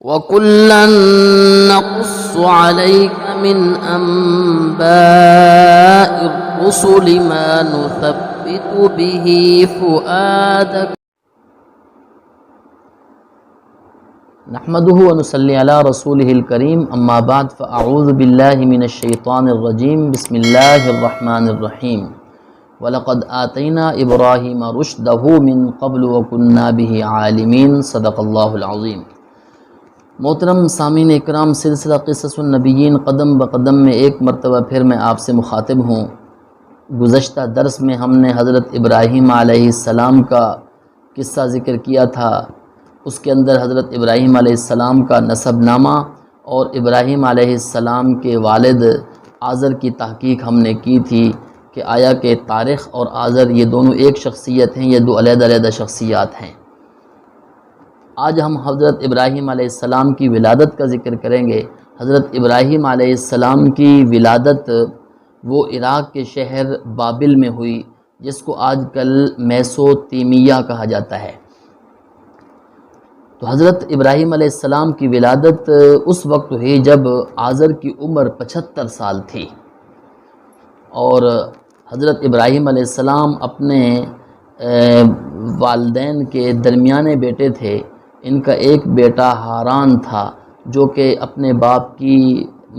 وَكُلًّا نَّقُصُّ عَلَيْكَ مِنْ أَنبَاءِ الرُّسُلِ مَا نُثَبِّتُ بِهِ فُؤَادَكَ نحمده ونصلي على رسوله الكريم اما بعد فاعوذ باللہ من الشیطان الرجیم بسم اللہ الرحمن الرحیم وَلَقَدْ آتَيْنَا إِبْرَاهِيمَ رُشْدَهُ مِن قَبْلُ وَكُنَّا بِهِ عَالِمِينَ صدق اللہ العظیم۔ محترم سامعین اکرام، سلسلہ قصص النبیین قدم بقدم میں ایک مرتبہ پھر میں آپ سے مخاطب ہوں۔ گزشتہ درس میں ہم نے حضرت ابراہیم علیہ السلام کا قصہ ذکر کیا تھا۔ اس کے اندر حضرت ابراہیم علیہ السلام کا نسب نامہ اور ابراہیم علیہ السلام کے والد آزر کی تحقیق ہم نے کی تھی کہ آیا کہ طارق اور آزر یہ دونوں ایک شخصیت ہیں، یہ دو علیحدہ علیحدہ شخصیات ہیں۔ آج ہم حضرت ابراہیم علیہ السلام کی ولادت کا ذکر کریں گے۔ حضرت ابراہیم علیہ السلام کی ولادت وہ عراق کے شہر بابل میں ہوئی، جس کو آج کل میسوپوٹیمیا کہا جاتا ہے۔ تو حضرت ابراہیم علیہ السلام کی ولادت اس وقت ہوئی جب آزر کی عمر 75 سال تھی، اور حضرت ابراہیم علیہ السلام اپنے والدین کے درمیانے بیٹے تھے۔ ان کا ایک بیٹا ہاران تھا جو کہ اپنے باپ کی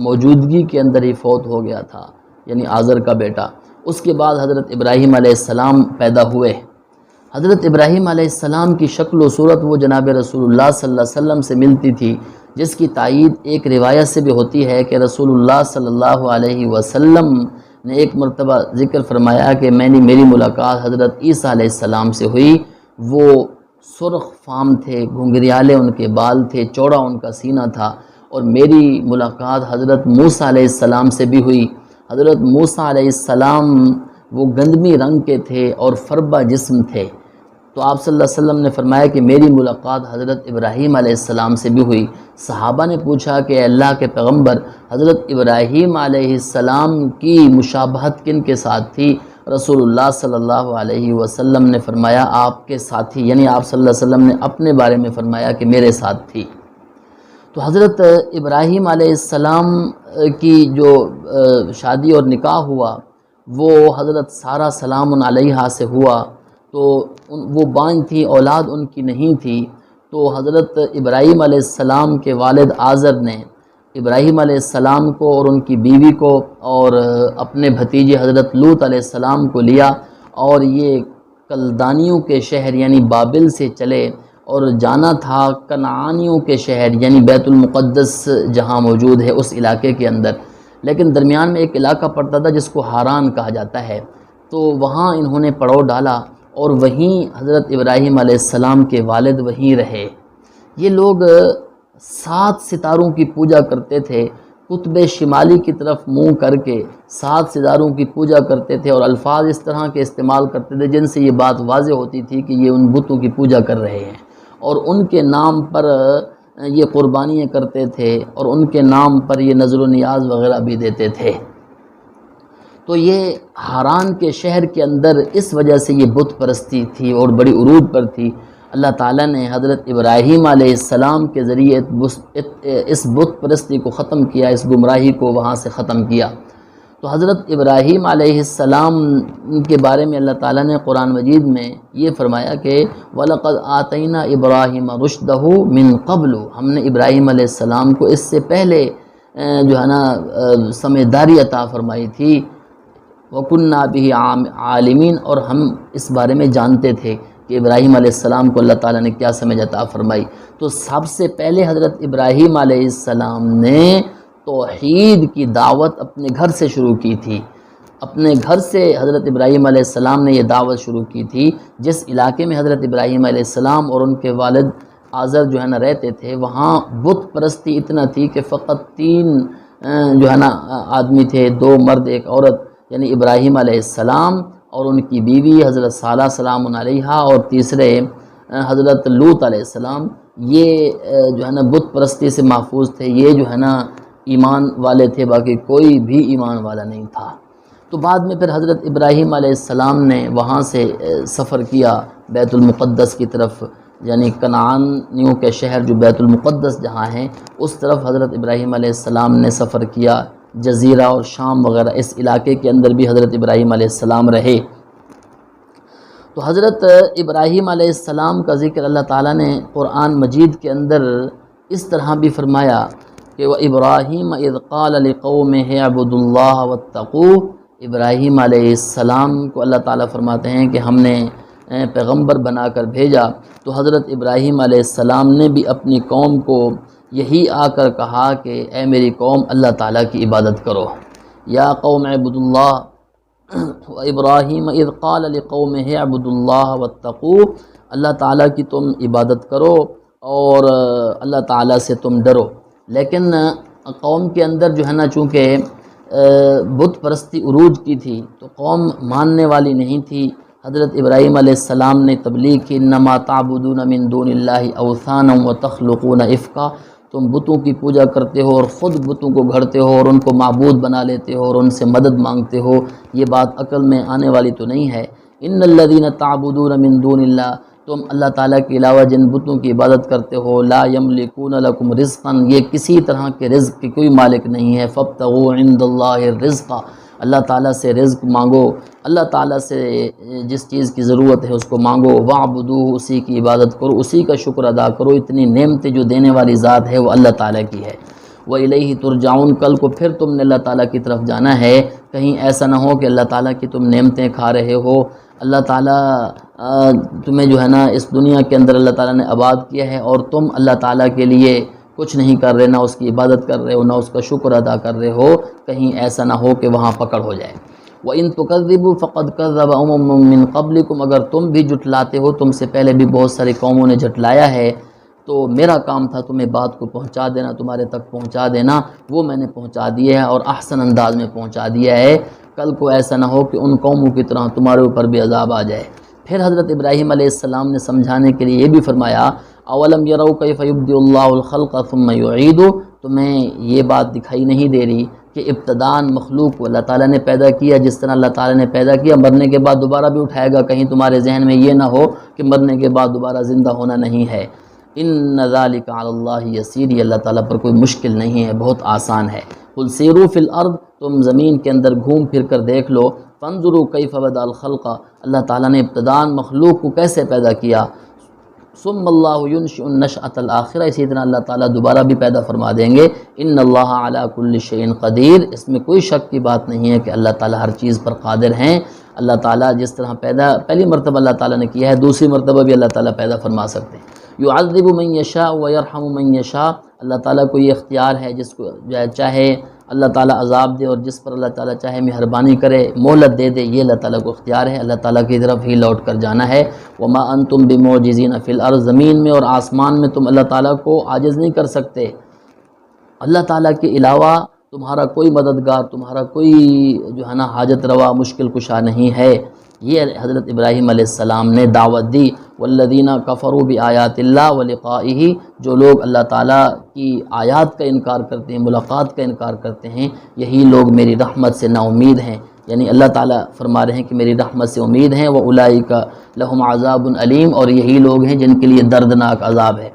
موجودگی کے اندر ہی فوت ہو گیا تھا، یعنی آزر کا بیٹا۔ اس کے بعد حضرت ابراہیم علیہ السلام پیدا ہوئے۔ حضرت ابراہیم علیہ السلام کی شکل و صورت وہ جناب رسول اللہ صلی اللہ علیہ وسلم سے ملتی تھی، جس کی تائید ایک روایت سے بھی ہوتی ہے کہ رسول اللہ صلی اللہ علیہ وسلم نے ایک مرتبہ ذکر فرمایا کہ میری ملاقات حضرت عیسیٰ علیہ السلام سے ہوئی۔ وہ سرخ فام تھے، گھنگریالے ان کے بال تھے، چوڑا ان کا سینہ تھا، اور میری ملاقات حضرت موسیٰ علیہ السلام سے بھی ہوئی۔ حضرت موسیٰ علیہ السلام وہ گندمی رنگ کے تھے اور فربہ جسم تھے۔ تو آپ صلی اللہ علیہ وسلم نے فرمایا کہ میری ملاقات حضرت ابراہیم علیہ السلام سے بھی ہوئی۔ صحابہ نے پوچھا کہ اے اللہ کے پیغمبر، حضرت ابراہیم علیہ السلام کی مشابہت کن کے ساتھ تھی؟ رسول اللہ صلی اللہ علیہ وسلم نے فرمایا آپ کے ساتھی، یعنی آپ صلی اللہ علیہ وسلم نے اپنے بارے میں فرمایا کہ میرے ساتھ تھی۔ تو حضرت ابراہیم علیہ السلام کی جو شادی اور نکاح ہوا وہ حضرت سارہ سلام علیہا سے ہوا۔ تو وہ بانجھ تھی، اولاد ان کی نہیں تھی۔ تو حضرت ابراہیم علیہ السلام کے والد آزر نے ابراہیم علیہ السلام کو اور ان کی بیوی کو اور اپنے بھتیجے حضرت لوط علیہ السلام کو لیا، اور یہ کلدانیوں کے شہر یعنی بابل سے چلے اور جانا تھا کنعانیوں کے شہر یعنی بیت المقدس جہاں موجود ہے اس علاقے کے اندر۔ لیکن درمیان میں ایک علاقہ پڑتا تھا جس کو ہاران کہا جاتا ہے، تو وہاں انہوں نے پڑاؤ ڈالا اور وہیں حضرت ابراہیم علیہ السلام کے والد وہیں رہے۔ یہ لوگ 7 ستاروں کی پوجا کرتے تھے، قطب شمالی کی طرف منہ کر کے 7 ستاروں کی پوجا کرتے تھے، اور الفاظ اس طرح کے استعمال کرتے تھے جن سے یہ بات واضح ہوتی تھی کہ یہ ان بتوں کی پوجا کر رہے ہیں، اور ان کے نام پر یہ قربانیاں کرتے تھے، اور ان کے نام پر یہ نذر و نیاز وغیرہ بھی دیتے تھے۔ تو یہ ہاران کے شہر کے اندر اس وجہ سے یہ بت پرستی تھی اور بڑی عروج پر تھی۔ اللہ تعالیٰ نے حضرت ابراہیم علیہ السلام کے ذریعے اس بت پرستی کو ختم کیا، اس گمراہی کو وہاں سے ختم کیا۔ تو حضرت ابراہیم علیہ السلام کے بارے میں اللہ تعالیٰ نے قرآن مجید میں یہ فرمایا کہ وَلَقَدْ آتَيْنَا إِبْرَاهِيمَ رُشْدَهُ مِن قَبْلُ، ہم نے ابراہیم علیہ السلام کو اس سے پہلے جو ہے نا سمجھداری عطا فرمائی تھی۔ وَكُنَّا بِهِ عَالِمِينَ، اور ہم اس بارے میں جانتے تھے کہ ابراہیم علیہ السلام کو اللہ تعالیٰ نے کیا سمجھ عطا فرمائی۔ تو سب سے پہلے حضرت ابراہیم علیہ السلام نے توحید کی دعوت اپنے گھر سے شروع کی تھی۔ اپنے گھر سے حضرت ابراہیم علیہ السلام نے یہ دعوت شروع کی تھی۔ جس علاقے میں حضرت ابراہیم علیہ السلام اور ان کے والد آزر جو ہے نا رہتے تھے، وہاں بت پرستی اتنا تھی کہ فقط 3 جو ہے نا آدمی تھے، 2 مرد 1 عورت، یعنی ابراہیم علیہ السلام اور ان کی بیوی حضرت سارہ سلام علیہا، اور تیسرے حضرت لوط علیہ السلام۔ یہ جو ہے نا بت پرستی سے محفوظ تھے، یہ جو ہے نا ایمان والے تھے، باقی کوئی بھی ایمان والا نہیں تھا۔ تو بعد میں پھر حضرت ابراہیم علیہ السلام نے وہاں سے سفر کیا بیت المقدس کی طرف، یعنی کنعانیوں کے شہر جو بیت المقدس جہاں ہیں اس طرف حضرت ابراہیم علیہ السلام نے سفر کیا، جزیرہ اور شام وغیرہ اس علاقے کے اندر بھی حضرت ابراہیم علیہ السلام رہے۔ تو حضرت ابراہیم علیہ السلام کا ذکر اللہ تعالیٰ نے قرآن مجید کے اندر اس طرح بھی فرمایا کہ وَإِبْرَاهِيمَ إِذْ قَالَ لِقَوْمِهِ اعْبُدُوا اللَّهَ وَاتَّقُوهُ، ابراہیم علیہ السلام کو اللہ تعالیٰ فرماتے ہیں کہ ہم نے پیغمبر بنا کر بھیجا، تو حضرت ابراہیم علیہ السلام نے بھی اپنی قوم کو یہی آ کر کہا کہ اے میری قوم اللہ تعالیٰ کی عبادت کرو۔ یا قوم اعبدوا اللہ وابراہیم اذ قال لقومہ اعبدوا اللہ واتقوہ، اللہ تعالیٰ کی تم عبادت کرو اور اللہ تعالیٰ سے تم ڈرو۔ لیکن قوم کے اندر جو ہے نا چونکہ بت پرستی عروج کی تھی تو قوم ماننے والی نہیں تھی۔ حضرت ابراہیم علیہ السلام نے تبلیغ کی انما تعبدون من دون اللہ اوثانا وتخلقون افکا، تم بتوں کی پوجا کرتے ہو اور خود بتوں کو گھڑتے ہو اور ان کو معبود بنا لیتے ہو اور ان سے مدد مانگتے ہو، یہ بات عقل میں آنے والی تو نہیں ہے۔ ان الذین تعبدون من دون اللہ، تم اللہ تعالیٰ کے علاوہ جن بتوں کی عبادت کرتے ہو، لا یملکون لکم رزقا، یہ کسی طرح کے رزق کی کوئی مالک نہیں ہے، فابتغوا عند اللہ الرزق، اللہ تعالیٰ سے رزق مانگو، اللہ تعالیٰ سے جس چیز کی ضرورت ہے اس کو مانگو، وعبدوہ، اسی کی عبادت کرو، اسی کا شکر ادا کرو، اتنی نعمتیں جو دینے والی ذات ہے وہ اللہ تعالیٰ کی ہے۔ وَإِلَيْهِ تُرْجَعُونَ، کل کو پھر تم نے اللہ تعالیٰ کی طرف جانا ہے، کہیں ایسا نہ ہو کہ اللہ تعالیٰ کی تم نعمتیں کھا رہے ہو، اللہ تعالیٰ تمہیں جو ہے نا اس دنیا کے اندر اللہ تعالیٰ نے آباد کیا ہے اور تم اللہ تعالیٰ کے لیے کچھ نہیں کر رہے، نہ اس کی عبادت کر رہے ہو نہ اس کا شکر ادا کر رہے ہو، کہیں ایسا نہ ہو کہ وہاں پکڑ ہو جائے۔ وَإِن تُكَذِّبُوا فَقَدْ كَذَّبَ أُمَمٌ مِّن قَبْلِكُمْ، اگر تم بھی جھٹلاتے ہو، تم سے پہلے بھی بہت ساری قوموں نے جھٹلایا ہے، تو میرا کام تھا تمہیں بات کو پہنچا دینا، تمہارے تک پہنچا دینا، وہ میں نے پہنچا دیا ہے اور احسن انداز میں پہنچا دیا ہے، کل کو ایسا نہ ہو کہ ان قوموں کی طرح تمہارے اوپر بھی عذاب آ جائے۔ پھر حضرت ابراہیم علیہ السلام نے سمجھانے کے لیے یہ بھی فرمایا اولم یروا کیف یبدئ اللہ الخلق ثم یعیدہ، تمہیں یہ بات دکھائی نہیں دے رہی کہ ابتداءً مخلوق کو اللہ تعالیٰ نے پیدا کیا، جس طرح اللہ تعالیٰ نے پیدا کیا مرنے کے بعد دوبارہ بھی اٹھائے گا، کہیں تمہارے ذہن میں یہ نہ ہو کہ مرنے کے بعد دوبارہ زندہ ہونا نہیں ہے۔ ان ذالک علی اللہ یسیر، یہ اللہ تعالیٰ پر کوئی مشکل نہیں ہے، بہت آسان ہے۔ قل سیروا فی الارض، تم زمین کے اندر گھوم پھر کر دیکھ لو، فانظروا کیف بدأ الخلق، اللہ تعالیٰ نے ابتداءً مخلوق کو کیسے پیدا کیا، ثم اللہ ینشئ النشأۃ الآخرہ، اسی طرح اللہ تعالیٰ دوبارہ بھی پیدا فرما دیں گے۔ ان اللہ علی کل شیء قدیر، اس میں کوئی شک کی بات نہیں ہے کہ اللہ تعالیٰ ہر چیز پر قادر ہیں۔ اللہ تعالیٰ جس طرح پیدا پہلی مرتبہ اللہ تعالیٰ نے کیا ہے، دوسری مرتبہ بھی اللہ تعالیٰ پیدا فرما سکتے ہیں۔ یعذب من یشاء ویرحم من یشاء، اللہ تعالیٰ کو یہ اختیار ہے، جس کو چاہے اللہ تعالیٰ عذاب دے اور جس پر اللہ تعالیٰ چاہے مہربانی کرے مہلت دے دے، یہ اللہ تعالیٰ کو اختیار ہے، اللہ تعالیٰ کی طرف ہی لوٹ کر جانا ہے۔ وما انتم بمعجزین فی الارض، زمین میں اور آسمان میں تم اللہ تعالیٰ کو عاجز نہیں کر سکتے، اللہ تعالیٰ کے علاوہ تمہارا کوئی مددگار، تمہارا کوئی جو ہے نا حاجت روا مشکل کشا نہیں ہے۔ یہ حضرت ابراہیم علیہ السلام نے دعوت دی۔ والذین کفروا بآیات اللہ ولقائہ، جو لوگ اللہ تعالیٰ کی آیات کا انکار کرتے ہیں، ملاقات کا انکار کرتے ہیں، یہی لوگ میری رحمت سے نا امید ہیں، یعنی اللہ تعالیٰ فرما رہے ہیں کہ میری رحمت سے امید ہیں۔ وَأُولَئِکَ لَهُمْ عَذَابٌ علیم، اور یہی لوگ ہیں جن کے لیے دردناک عذاب ہے۔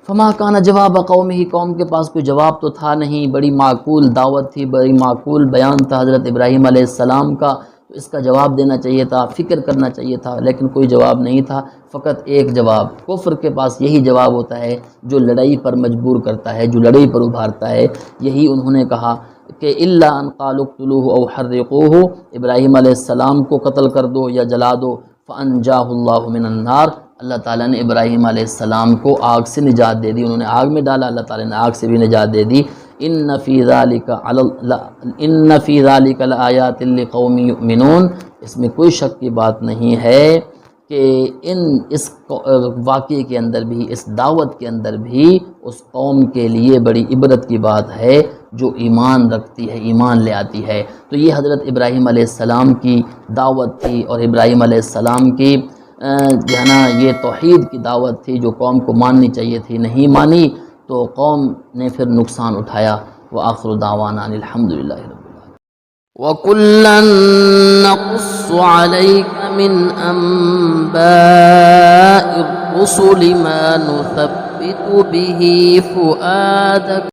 فما کان جواب قومہ، قوم کے پاس کوئی جواب تو تھا نہیں، بڑی معقول دعوت تھی، بڑی معقول بیان تھا حضرت ابراہیم علیہ السلام کا، تو اس کا جواب دینا چاہیے تھا، فکر کرنا چاہیے تھا، لیکن کوئی جواب نہیں تھا، فقط ایک جواب۔ کفر کے پاس یہی جواب ہوتا ہے جو لڑائی پر مجبور کرتا ہے، جو لڑائی پر ابھارتا ہے، یہی انہوں نے کہا کہ الا ان قالوا اقتلوه او حرقوه، ابراہیم علیہ السلام کو قتل کر دو یا جلا دو، فانجاه اللہ من النار، اللہ تعالیٰ نے ابراہیم علیہ السلام کو آگ سے نجات دے دی، انہوں نے آگ میں ڈالا، اللہ تعالیٰ نے آگ سے بھی نجات دے دی۔ ان فی ذالک لآیات لقوم یؤمنون، اس میں کوئی شک کی بات نہیں ہے کہ اس واقعے کے اندر بھی، اس دعوت کے اندر بھی اس قوم کے لیے بڑی عبرت کی بات ہے جو ایمان رکھتی ہے، ایمان لے آتی ہے۔ تو یہ حضرت ابراہیم علیہ السلام کی دعوت تھی، اور ابراہیم علیہ السلام کی جو ہے نا یہ توحید کی دعوت تھی جو قوم کو ماننی چاہیے تھی، نہیں مانی تو قوم نے پھر نقصان اٹھایا۔ وآخر دعوانا ان الحمدللہ رب العالمین۔ وَكُلًّا نَقُصُّ عَلَيْكَ مِنْ أَنْبَاءِ الرسل ما نثبت به فؤادك